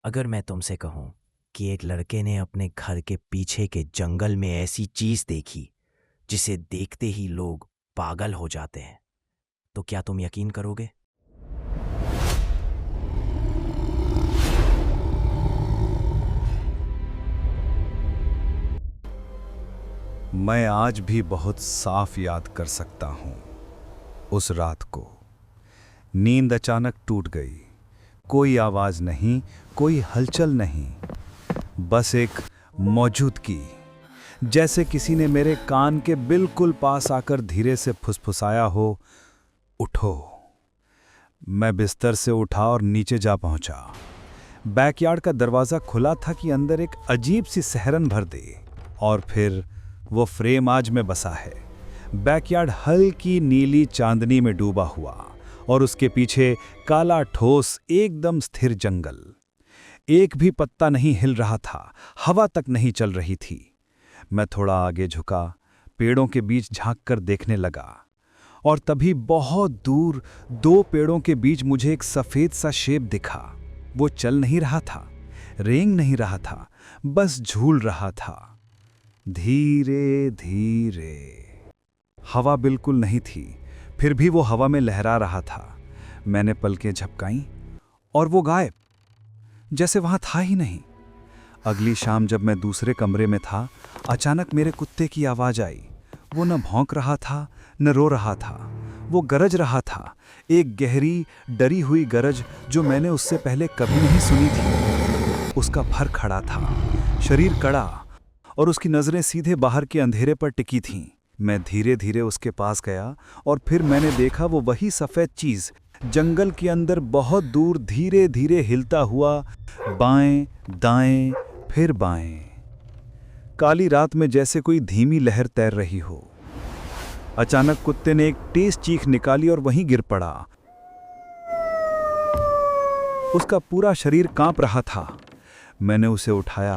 अगर मैं तुमसे कहूं कि एक लड़के ने अपने घर के पीछे के जंगल में ऐसी चीज देखी जिसे देखते ही लोग पागल हो जाते हैं, तो क्या तुम यकीन करोगे? मैं आज भी बहुत साफ याद कर सकता हूँ उस रात को। नींद अचानक टूट गई। कोई आवाज नहीं, कोई हलचल नहीं, बस एक मौजूदगी, जैसे किसी ने मेरे कान के बिल्कुल पास आकर धीरे से फुसफुसाया हो, उठो। मैं बिस्तर से उठा और नीचे जा पहुंचा। बैकयार्ड का दरवाजा खुला था कि अंदर एक अजीब सी सहरन भर दे। और फिर वो फ्रेम आज में बसा है। बैकयार्ड हल्की नीली चांदनी में डूबा हुआ और उसके पीछे काला ठोस एकदम स्थिर जंगल। एक भी पत्ता नहीं हिल रहा था, हवा तक नहीं चल रही थी। मैं थोड़ा आगे झुका, पेड़ों के बीच झांक कर देखने लगा, और तभी बहुत दूर दो पेड़ों के बीच मुझे एक सफेद सा शेप दिखा। वो चल नहीं रहा था, रेंग नहीं रहा था, बस झूल रहा था, धीरे धीरे। हवा बिल्कुल नहीं थी, फिर भी वो हवा में लहरा रहा था। मैंने पलकें झपकाईं और वो गायब, जैसे वहां था ही नहीं। अगली शाम जब मैं दूसरे कमरे में था, अचानक मेरे कुत्ते की आवाज आई। वो न भौंक रहा था न रो रहा था, वो गरज रहा था, एक गहरी डरी हुई गरज जो मैंने उससे पहले कभी नहीं सुनी थी। उसका फर खड़ा था, शरीर कड़ा, और उसकी नजरें सीधे बाहर के अंधेरे पर टिकी थीं। मैं धीरे धीरे उसके पास गया और फिर मैंने देखा वो वही सफेद चीज जंगल के अंदर बहुत दूर धीरे धीरे हिलता हुआ, बाएं दाएं फिर बाएं। काली रात में जैसे कोई धीमी लहर तैर रही हो। अचानक कुत्ते ने एक तेज चीख निकाली और वहीं गिर पड़ा। उसका पूरा शरीर कांप रहा था। मैंने उसे उठाया,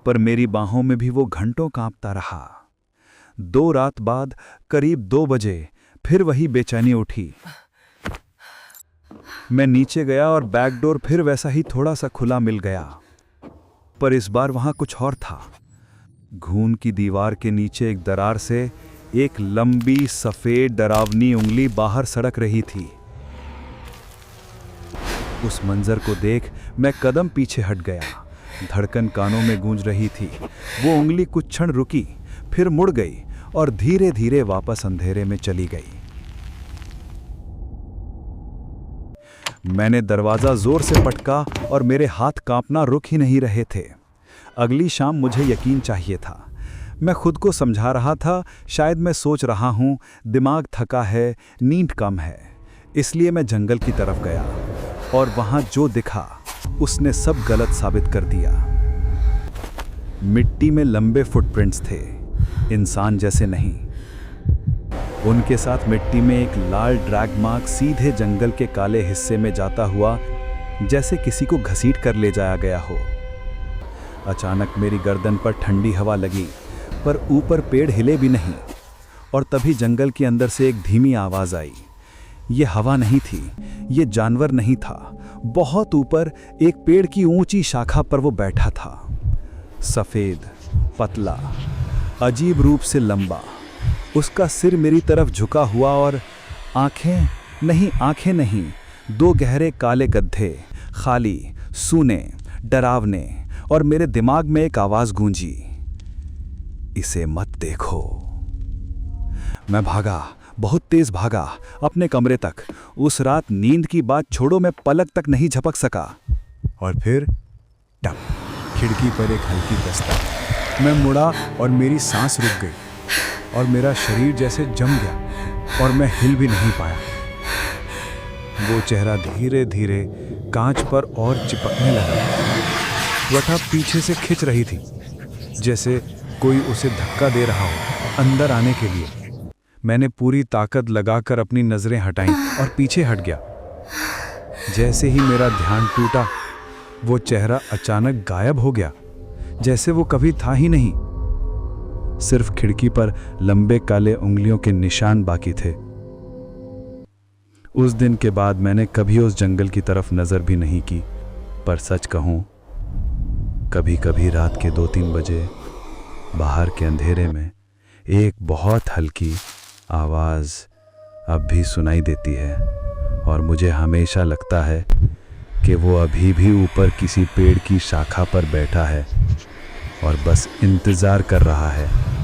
पर मेरी बाहों में भी वो घंटों कांपता रहा। 2 रात बाद करीब 2 बजे फिर वही बेचैनी उठी। मैं नीचे गया और बैकडोर फिर वैसा ही थोड़ा सा खुला मिल गया, पर इस बार वहां कुछ और था। घून की दीवार के नीचे एक दरार से एक लंबी सफेद डरावनी उंगली बाहर सड़क रही थी। उस मंजर को देख मैं कदम पीछे हट गया। धड़कन कानों में गूंज रही थी। वो उंगली कुछ क्षण रुकी, फिर मुड़ गई और धीरे धीरे वापस अंधेरे में चली गई। मैंने दरवाजा जोर से पटका और मेरे हाथ कांपना रुक ही नहीं रहे थे। अगली शाम मुझे यकीन चाहिए था। मैं खुद को समझा रहा था, शायद मैं सोच रहा हूं, दिमाग थका है, नींद कम है। इसलिए मैं जंगल की तरफ गया और वहां जो दिखा उसने सब गलत साबित कर दिया। मिट्टी में लंबे फुटप्रिंट्स थे, इंसान जैसे नहीं। उनके साथ मिट्टी में एक लाल ड्रैग मार्क सीधे जंगल के काले हिस्से में जाता हुआ, जैसे किसी को घसीट कर ले जाया गया हो। अचानक मेरी गर्दन पर ठंडी हवा लगी, पर ऊपर पेड़ हिले भी नहीं। और तभी जंगल के अंदर से एक धीमी आवाज आई। ये हवा नहीं थी, ये जानवर नहीं था। बहुत ऊपर एक पेड़ की ऊंची शाखा पर वो बैठा था, सफेद, पतला, अजीब रूप से लंबा। उसका सिर मेरी तरफ झुका हुआ और आंखें नहीं, 2 गहरे काले गड्ढे, खाली, सूने, डरावने। और मेरे दिमाग में एक आवाज गूंजी, इसे मत देखो। मैं भागा, बहुत तेज भागा, अपने कमरे तक। उस रात नींद की बात छोड़ो, मैं पलक तक नहीं झपक सका। और फिर टप, खिड़की पर एक हल्की दस्तक। मैं मुड़ा और मेरी सांस रुक गई और मेरा शरीर जैसे जम गया और मैं हिल भी नहीं पाया। वो चेहरा धीरे धीरे कांच पर और चिपकने लगा। वटा पीछे से खिंच रही थी, जैसे कोई उसे धक्का दे रहा हो अंदर आने के लिए। मैंने पूरी ताकत लगाकर अपनी नजरें हटाईं और पीछे हट गया। जैसे ही मेरा ध्यान टूटा, वो चेहरा अचानक गायब हो गया, जैसे वो कभी था ही नहीं। सिर्फ खिड़की पर लंबे काले उंगलियों के निशान बाकी थे। उस दिन के बाद मैंने कभी उस जंगल की तरफ नजर भी नहीं की, पर सच कहूं कभी कभी रात के 2-3 बजे बाहर के अंधेरे में एक बहुत हल्की आवाज़ अब भी सुनाई देती है और मुझे हमेशा लगता है कि वो अभी भी ऊपर किसी पेड़ की शाखा पर बैठा है और बस इंतज़ार कर रहा है